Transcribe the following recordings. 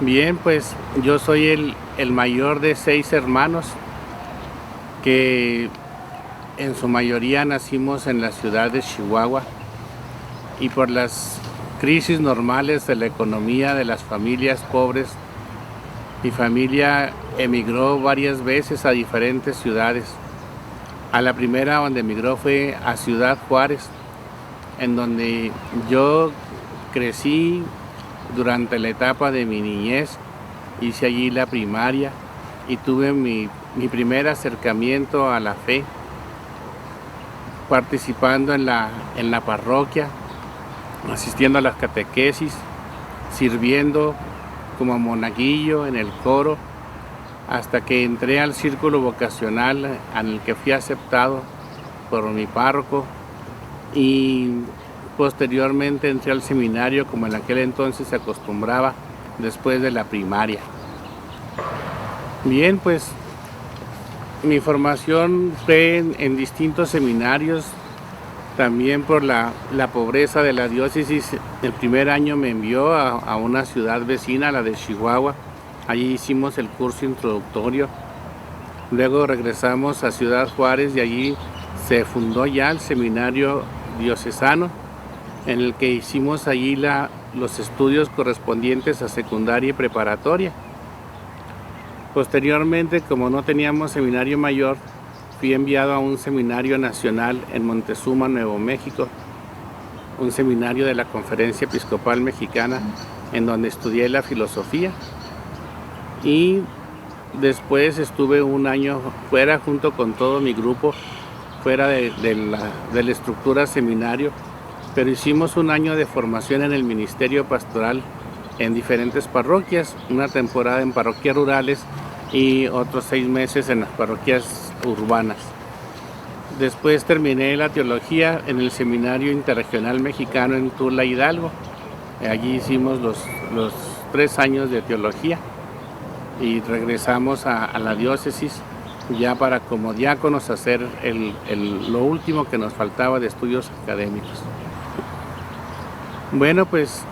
Bien, pues yo soy el mayor de 6 hermanos que en su mayoría nacimos en la ciudad de Chihuahua y por las crisis normales de la economía de las familias pobres, mi familia emigró varias veces a diferentes ciudades. A la primera donde emigró fue a Ciudad Juárez, en donde yo crecí durante la etapa de mi niñez. Hice allí la primaria y tuve mi primer acercamiento a la fe, participando en la parroquia, asistiendo a las catequesis, sirviendo como monaguillo en el coro, hasta que entré al círculo vocacional en el que fui aceptado por mi párroco y posteriormente entré al seminario como en aquel entonces se acostumbraba después de la primaria. Bien, pues mi formación fue en distintos seminarios, también por la pobreza de la diócesis. El primer año me envió a una ciudad vecina, la de Chihuahua. Allí hicimos el curso introductorio. Luego regresamos a Ciudad Juárez y allí se fundó ya el seminario diocesano, en el que hicimos allí los estudios correspondientes a secundaria y preparatoria. Posteriormente, como no teníamos seminario mayor, fui enviado a un seminario nacional en Montezuma, Nuevo México, un seminario de la Conferencia Episcopal Mexicana, en donde estudié la filosofía. Y después estuve un año fuera junto con todo mi grupo, fuera de la estructura seminario, pero hicimos un año de formación en el ministerio pastoral en diferentes parroquias, una temporada en parroquias rurales y otros 6 meses en las parroquias urbanas. Después terminé la teología en el Seminario Interregional Mexicano en Tula, Hidalgo. Allí hicimos los 3 años de teología y regresamos a la diócesis ya para como diáconos hacer lo último que nos faltaba de estudios académicos. Bueno, pues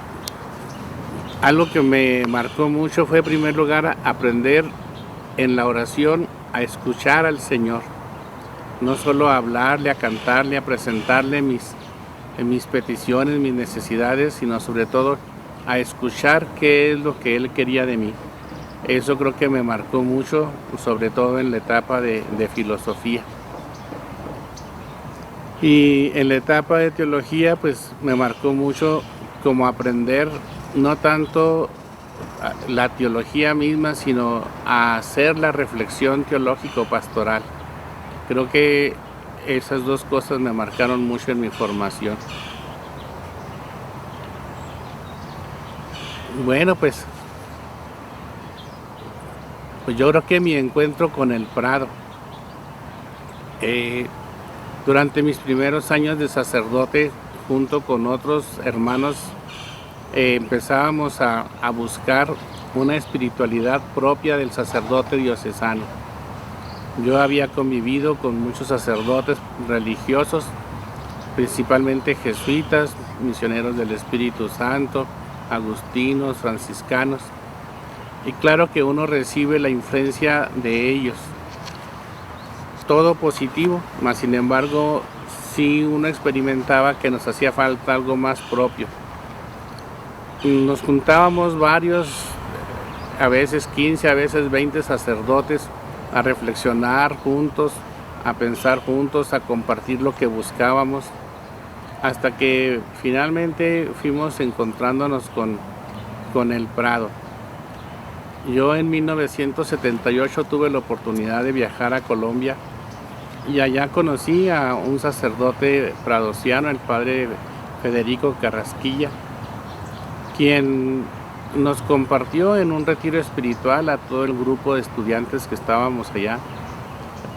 algo que me marcó mucho fue en primer lugar aprender en la oración a escuchar al Señor, no solo a hablarle, a cantarle, a presentarle mis peticiones, mis necesidades, sino sobre todo a escuchar qué es lo que Él quería de mí. Eso creo que me marcó mucho, sobre todo en la etapa de filosofía. Y en la etapa de teología, pues me marcó mucho como aprender no tanto la teología misma, sino a hacer la reflexión teológico-pastoral. Creo que esas dos cosas me marcaron mucho en mi formación. Bueno, pues yo creo que mi encuentro con el Prado. Durante mis primeros años de sacerdote, junto con otros hermanos, empezábamos a buscar una espiritualidad propia del sacerdote diocesano. Yo había convivido con muchos sacerdotes religiosos, principalmente jesuitas, misioneros del Espíritu Santo, agustinos, franciscanos, y claro que uno recibe la influencia de ellos, todo positivo, mas sin embargo sí uno experimentaba que nos hacía falta algo más propio. Nos juntábamos varios, a veces 15, a veces 20 sacerdotes, a reflexionar juntos, a pensar juntos, a compartir lo que buscábamos, hasta que finalmente fuimos encontrándonos con el Prado. Yo en 1978 tuve la oportunidad de viajar a Colombia y allá conocí a un sacerdote pradociano, el padre Federico Carrasquilla, quien nos compartió en un retiro espiritual a todo el grupo de estudiantes que estábamos allá,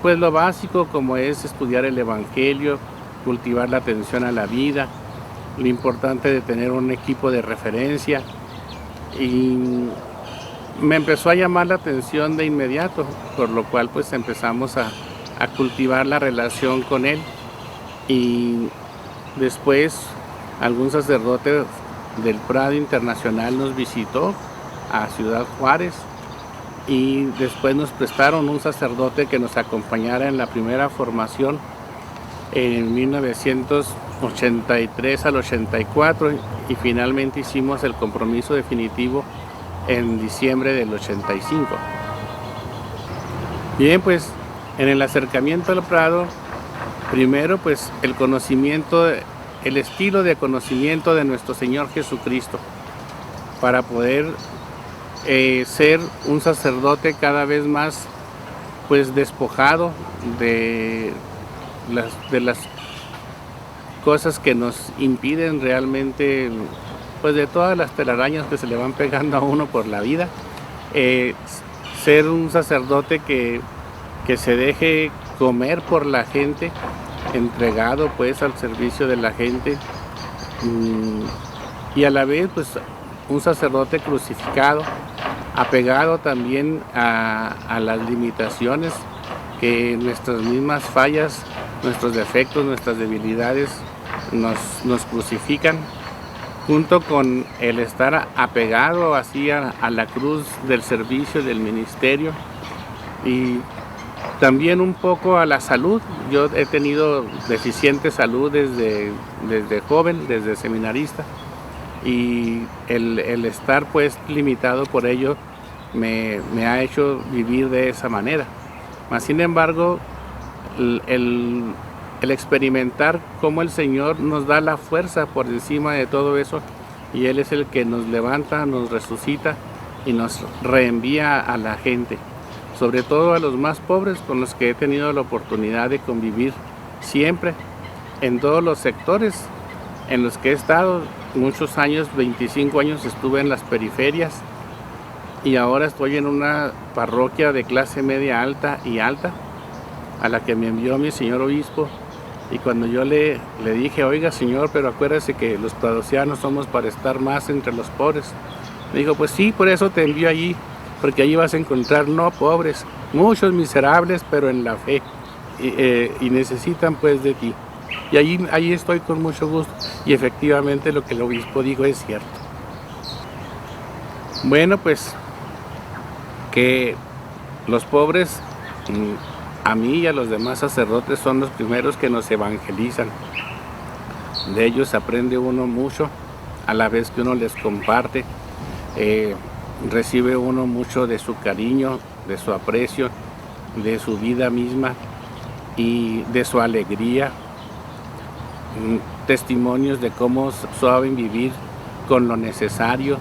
pues lo básico como es estudiar el Evangelio, cultivar la atención a la vida, lo importante de tener un equipo de referencia, y me empezó a llamar la atención de inmediato, por lo cual pues empezamos a cultivar la relación con él, y después algún sacerdote del Prado Internacional nos visitó a Ciudad Juárez, y después nos prestaron un sacerdote que nos acompañara en la primera formación en 1983 al 84, y finalmente hicimos el compromiso definitivo en diciembre del 85. Bien, pues en el acercamiento al Prado, primero pues el conocimiento, el estilo de conocimiento de nuestro Señor Jesucristo, para poder ser un sacerdote cada vez más pues despojado de las cosas que nos impiden realmente, pues de todas las telarañas que se le van pegando a uno por la vida. Ser un sacerdote que se deje comer por la gente, entregado pues al servicio de la gente, y a la vez pues un sacerdote crucificado, apegado también a las limitaciones que nuestras mismas fallas, nuestros defectos, nuestras debilidades nos crucifican, junto con el estar apegado así a la cruz del servicio, del ministerio, y también un poco a la salud. Yo he tenido deficiente salud desde joven, desde seminarista, y el estar pues limitado por ello me ha hecho vivir de esa manera. Mas sin embargo, el experimentar cómo el Señor nos da la fuerza por encima de todo eso, y Él es el que nos levanta, nos resucita y nos reenvía a la gente, sobre todo a los más pobres, con los que he tenido la oportunidad de convivir siempre, en todos los sectores en los que he estado. Muchos años, 25 años, estuve en las periferias, y ahora estoy en una parroquia de clase media alta y alta, a la que me envió mi señor obispo. Y cuando yo le dije, oiga señor, pero acuérdese que los pradocianos somos para estar más entre los pobres, me dijo, pues sí, por eso te envío allí, porque allí vas a encontrar no pobres, muchos miserables, pero en la fe, y necesitan pues de ti. Y allí estoy con mucho gusto, y efectivamente lo que el obispo dijo es cierto. Bueno, pues que los pobres, a mí y a los demás sacerdotes, son los primeros que nos evangelizan. De ellos aprende uno mucho, a la vez que uno les comparte, recibe uno mucho de su cariño, de su aprecio, de su vida misma y de su alegría. Testimonios de cómo saben vivir con lo necesario,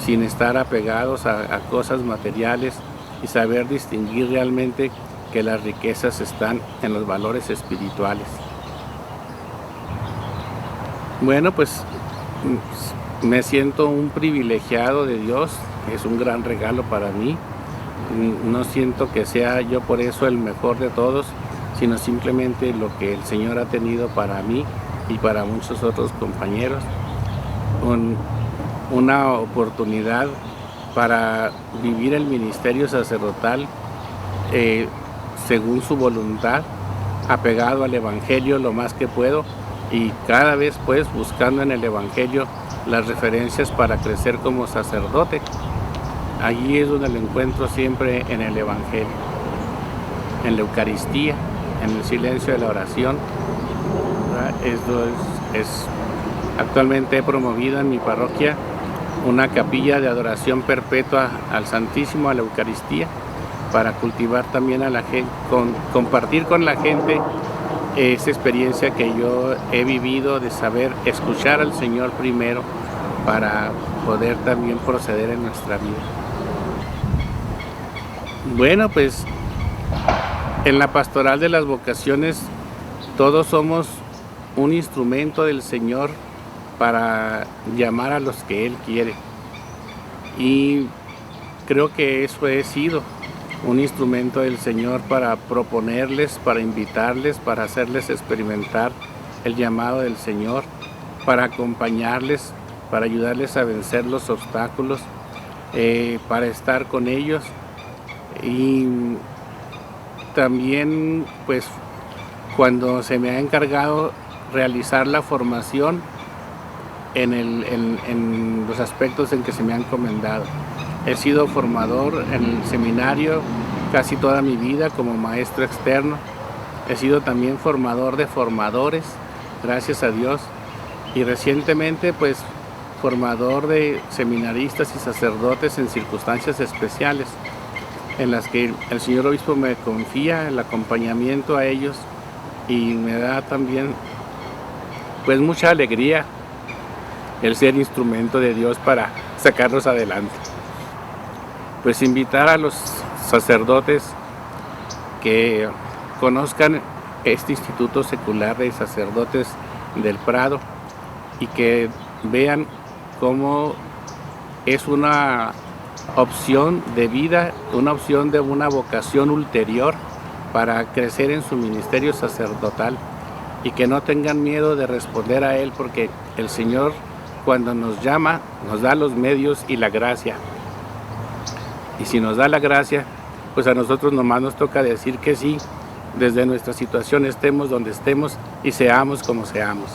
sin estar apegados a cosas materiales, y saber distinguir realmente que las riquezas están en los valores espirituales. Bueno, pues me siento un privilegiado de Dios, es un gran regalo para mí. No siento que sea yo por eso el mejor de todos, sino simplemente lo que el Señor ha tenido para mí y para muchos otros compañeros, una oportunidad para vivir el ministerio sacerdotal según su voluntad, apegado al Evangelio lo más que puedo, y cada vez pues buscando en el Evangelio las referencias para crecer como sacerdote. Allí es donde lo encuentro siempre, en el Evangelio, en la Eucaristía, en el silencio de la oración. Esto es actualmente he promovido en mi parroquia una capilla de adoración perpetua al Santísimo, a la Eucaristía, para cultivar también a la gente, compartir con la gente esa experiencia que yo he vivido de saber escuchar al Señor primero, para poder también proceder en nuestra vida. Bueno, pues en la pastoral de las vocaciones todos somos un instrumento del Señor para llamar a los que Él quiere, y creo que eso he sido, un instrumento del Señor para proponerles, para invitarles, para hacerles experimentar el llamado del Señor, para acompañarles, para ayudarles a vencer los obstáculos, para estar con ellos. Y también pues cuando se me ha encargado realizar la formación en los aspectos en que se me han encomendado. He sido formador en el seminario casi toda mi vida como maestro externo. He sido también formador de formadores, gracias a Dios. Y recientemente, pues, formador de seminaristas y sacerdotes en circunstancias especiales, en las que el señor obispo me confía el acompañamiento a ellos y me da también, pues, mucha alegría el ser instrumento de Dios para sacarlos adelante. Pues invitar a los sacerdotes que conozcan este Instituto Secular de Sacerdotes del Prado y que vean cómo es una opción de vida, una opción de una vocación ulterior para crecer en su ministerio sacerdotal, y que no tengan miedo de responder a Él, porque el Señor, cuando nos llama, nos da los medios y la gracia. Y si nos da la gracia, pues a nosotros nomás nos toca decir que sí, desde nuestra situación, estemos donde estemos y seamos como seamos.